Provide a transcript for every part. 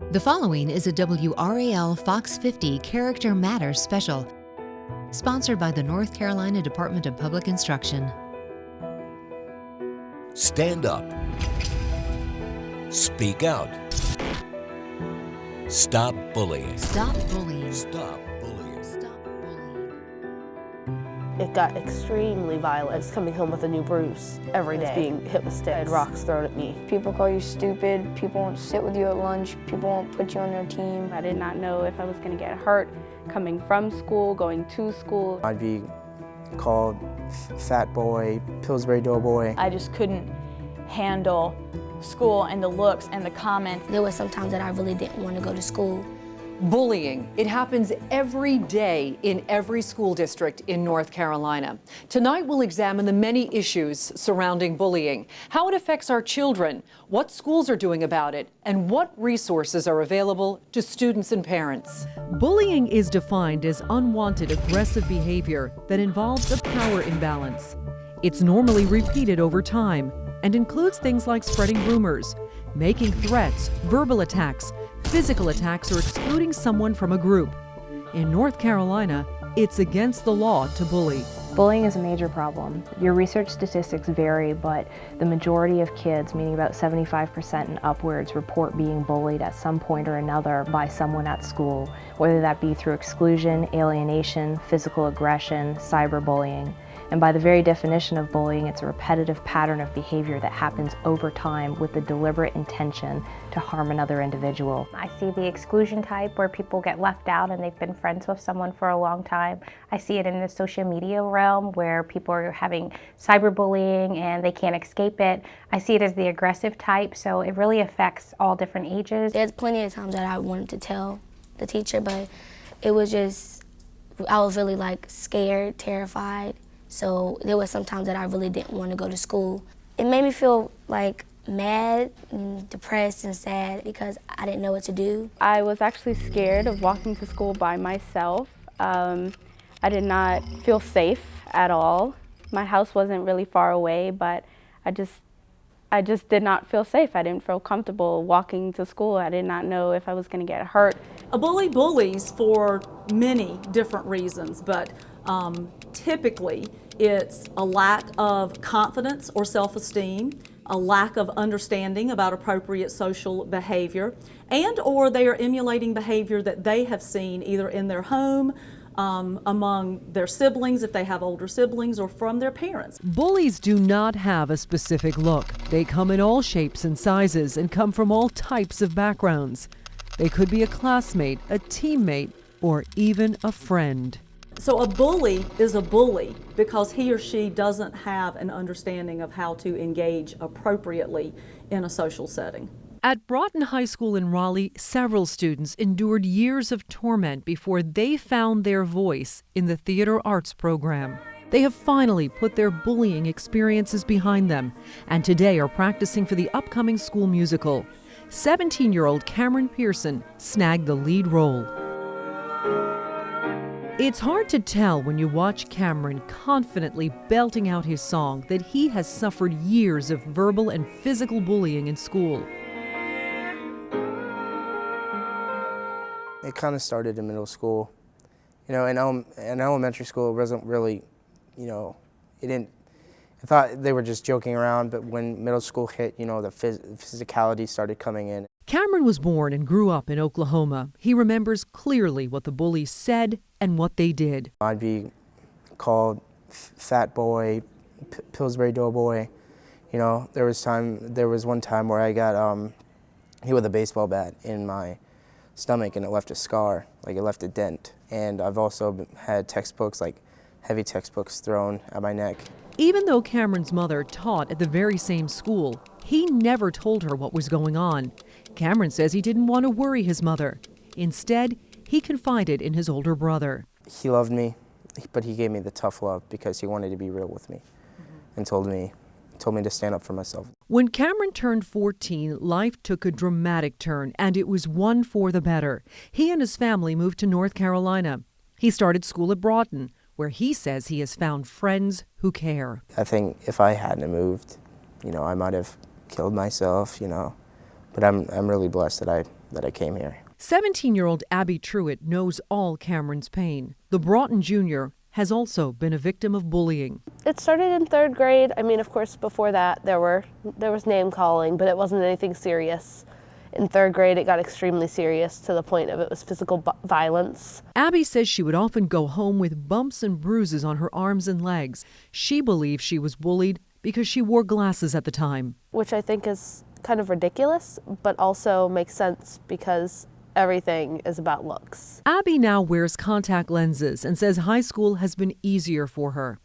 The following is a WRAL Fox 50 Character Matters special, sponsored by the North Carolina Department of Public Instruction. Stand up. Speak out. Stop bullying. Stop bullying. Stop bullying. Stop bullying. It got extremely violent. I was coming home with a new bruise every day. I was being hit with sticks. I had rocks thrown at me. People call you stupid, people won't sit with you at lunch, people won't put you on their team. I did not know if I was going to get hurt coming from school, going to school. I'd be called fat boy, Pillsbury Doughboy. I just couldn't handle school and the looks and the comments. There were some times that I really didn't want to go to school. Bullying. It happens every day in every school district in North Carolina. Tonight we'll examine the many issues surrounding bullying, how it affects our children, what schools are doing about it, and what resources are available to students and parents. Bullying is defined as unwanted aggressive behavior that involves a power imbalance. It's normally repeated over time and includes things like spreading rumors, making threats, verbal attacks, physical attacks, or excluding someone from a group. In North Carolina, it's against the law to bully. Bullying is a major problem. Your research statistics vary, but the majority of kids, meaning about 75% and upwards, report being bullied at some point or another by someone at school, whether that be through exclusion, alienation, physical aggression, cyberbullying. And by the very definition of bullying, it's a repetitive pattern of behavior that happens over time with the deliberate intention to harm another individual. I see the exclusion type where people get left out and they've been friends with someone for a long time. I see it in the social media realm where people are having cyberbullying and they can't escape it. I see it as the aggressive type, so it really affects all different ages. There's plenty of times that I wanted to tell the teacher, but it was just, I was really scared, terrified. So there were some times that I really didn't want to go to school. It made me feel mad and depressed and sad because I didn't know what to do. I was actually scared of walking to school by myself. I did not feel safe at all. My house wasn't really far away, but I just did not feel safe. I didn't feel comfortable walking to school. I did not know if I was going to get hurt. A bully bullies for many different reasons, but typically it's a lack of confidence or self-esteem, a lack of understanding about appropriate social behavior, and or they are emulating behavior that they have seen either in their home, among their siblings if they have older siblings, or from their parents. Bullies do not have a specific look. They come in all shapes and sizes and come from all types of backgrounds. They could be a classmate, a teammate, or even a friend. So a bully is a bully because he or she doesn't have an understanding of how to engage appropriately in a social setting. At Broughton High School in Raleigh, several students endured years of torment before they found their voice in the theater arts program. They have finally put their bullying experiences behind them and today are practicing for the upcoming school musical. 17-year-old Cameron Pearson snagged the lead role. It's hard to tell when you watch Cameron confidently belting out his song that he has suffered years of verbal and physical bullying in school. It kind of started in middle school. In elementary school, it wasn't really, I thought they were just joking around, but when middle school hit, the physicality started coming in. Cameron was born and grew up in Oklahoma. He remembers clearly what the bullies said and what they did. I'd be called fat boy, Pillsbury Doughboy. There was one time where I got hit with a baseball bat in my stomach and it left a scar, it left a dent. And I've also had textbooks, heavy textbooks thrown at my neck. Even though Cameron's mother taught at the very same school, he never told her what was going on. Cameron says he didn't want to worry his mother. Instead, he confided in his older brother. He loved me, but he gave me the tough love because he wanted to be real with me and told me to stand up for myself. When Cameron turned 14, life took a dramatic turn, and it was one for the better. He and his family moved to North Carolina. He started school at Broughton, where he says he has found friends who care. I think if I hadn't moved, I might have killed myself, but I'm really blessed that that I came here. 17-year-old Abby Truitt knows all Cameron's pain. The Broughton Jr. has also been a victim of bullying. It started in 3rd grade. I mean, of course, before that there was name calling, but it wasn't anything serious. In 3rd grade, it got extremely serious to the point of it was physical violence. Abby says she would often go home with bumps and bruises on her arms and legs. She believes she was bullied because she wore glasses at the time. Which I think is kind of ridiculous, but also makes sense because everything is about looks. Abby now wears contact lenses and says high school has been easier for her.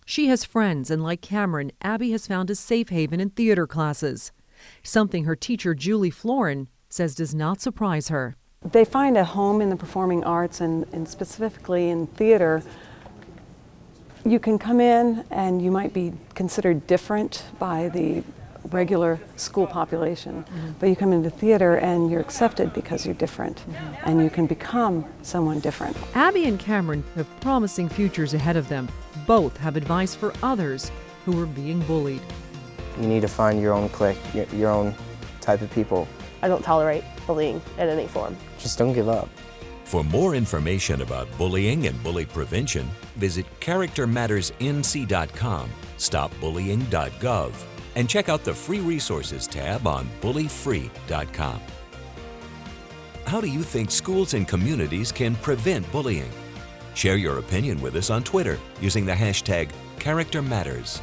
She has friends, and like Cameron, Abby has found a safe haven in theater classes. Something her teacher, Julie Florin, says does not surprise her. They find a home in the performing arts and specifically in theater. You can come in and you might be considered different by the regular school population, but you come into theater and you're accepted because you're different, and you can become someone different. Abby and Cameron have promising futures ahead of them. Both have advice for others who are being bullied. You need to find your own clique, your own type of people. I don't tolerate bullying in any form. Just don't give up. For more information about bullying and bully prevention, visit charactermattersnc.com, stopbullying.gov, and check out the free resources tab on bullyfree.com. How do you think schools and communities can prevent bullying? Share your opinion with us on Twitter using the hashtag CharacterMatters.